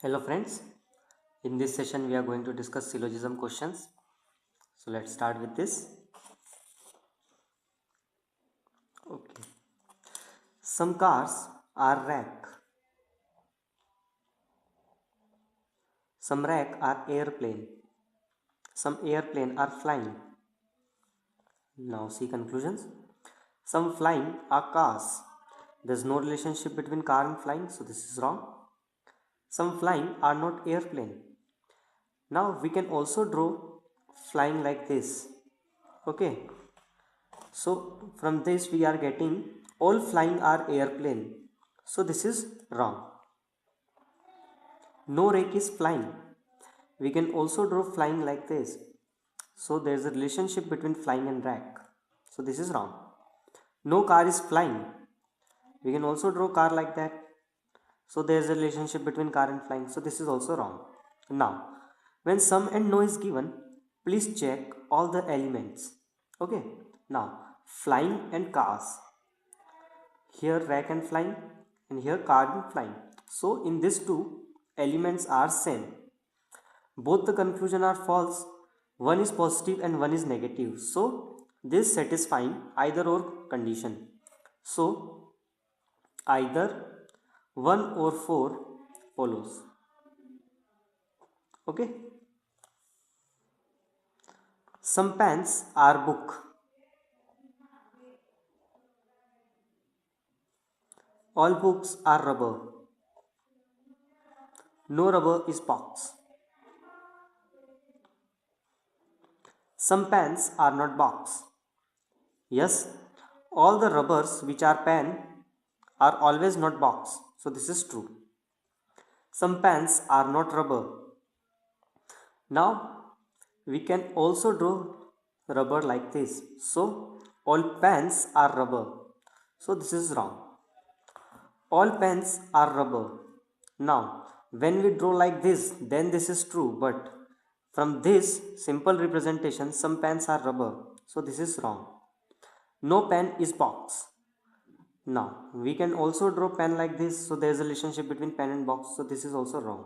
Hello friends, in this session we are going to discuss syllogism questions. So let's start with this. Okay. Some cars are rack, some rack are airplane, some airplane are flying. Now see conclusions. Some flying are cars. There's no relationship between car and flying, so this is wrong. Some flying are not airplane. Now we can also draw flying like this. Okay. So from this we are getting all flying are airplane. So this is wrong. No rake is flying. We can also draw flying like this. So there is a relationship between flying and rack. So this is wrong. No car is flying. We can also draw car like that. So there is a relationship between car and flying. So this is also wrong. Now, when sum and no is given, please check all the elements. Okay. Now, flying and cars. Here rack and flying, and here car and flying. So in these two elements are same. Both the conclusion are false. One is positive and one is negative. So this satisfying either or condition. So either 1 or 4 follows. Okay. Some pens are book. All books are rubber. No rubber is box. Some pens are not box. Yes, all the rubbers which are pen are always not box. So this is true. Some pens are not rubber. Now we can also draw rubber like this. So all pens are rubber. So this is wrong. All pens are rubber. Now when we draw like this, then this is true, but from this simple representation some pens are rubber. So this is wrong. No pen is box. Now we can also draw pen like this. So there is a relationship between pen and box. So this is also wrong.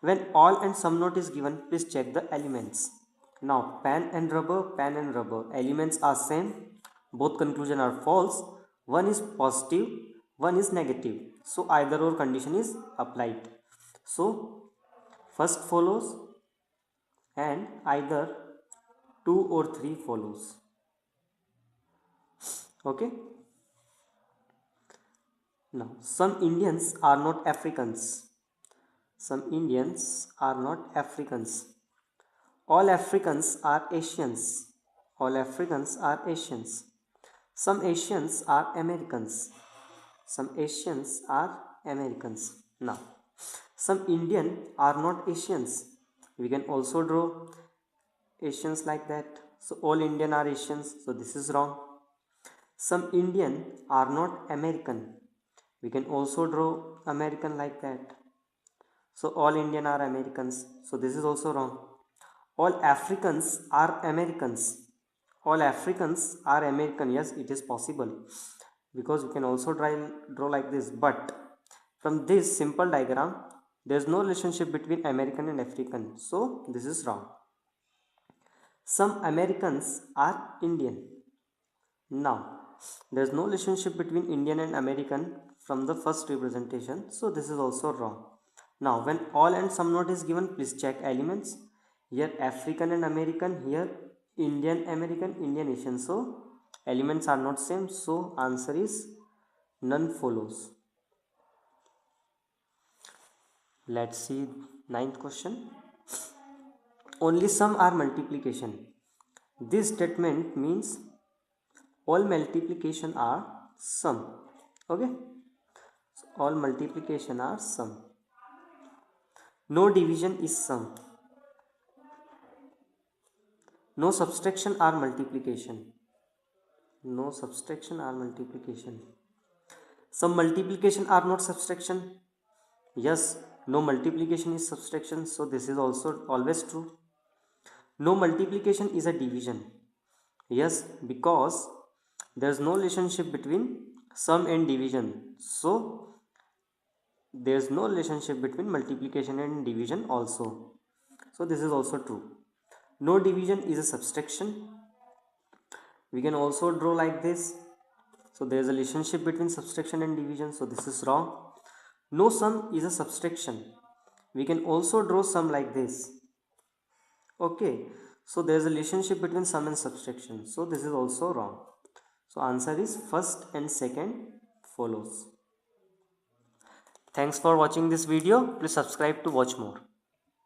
When all and some note is given, please check the elements. Now pen and rubber, elements are same. Both conclusion are false. One is positive, one is negative. So either or condition is applied. So first follows and either 2 or 3 follows. Okay. Now some Indians are not Africans. Some Indians are not Africans. All Africans are Asians. All Africans are Asians. Some Asians are Americans. Some Asians are Americans. Now, some Indian are not Asians. We can also draw Asians like that. So, all Indian are Asians. So, this is wrong. Some Indian are not American. We can also draw American like that. So, all Indian are Americans. So, this is also wrong. All Africans are Americans. All Africans are American. Yes, it is possible because we can also draw like this. But from this simple diagram, there is no relationship between American and African. So this is wrong. Some Americans are Indian. Now there is no relationship between Indian and American from the first representation. So this is also wrong. Now when all and some note is given, please check elements. Here African and American, here Indian American, Indian Asian. So elements are not same. So answer is none follows. Let's see ninth question. Only some are multiplication. This statement means all multiplication are sum. Okay. So all multiplication are sum. No division is sum. No subtraction or multiplication. No subtraction or multiplication. Some multiplication are not subtraction. Yes, no multiplication is subtraction. So this is also always true. No multiplication is a division. Yes, because there is no relationship between sum and division. So there's no relationship between multiplication and division also. So this is also true. No division is a subtraction. We can also draw like this. So there is a relationship between subtraction and division. So this is wrong. No sum is a subtraction. We can also draw sum like this. Okay. So there is a relationship between sum and subtraction. So this is also wrong. So answer is first and second follows. Thanks for watching this video. Please subscribe to watch more.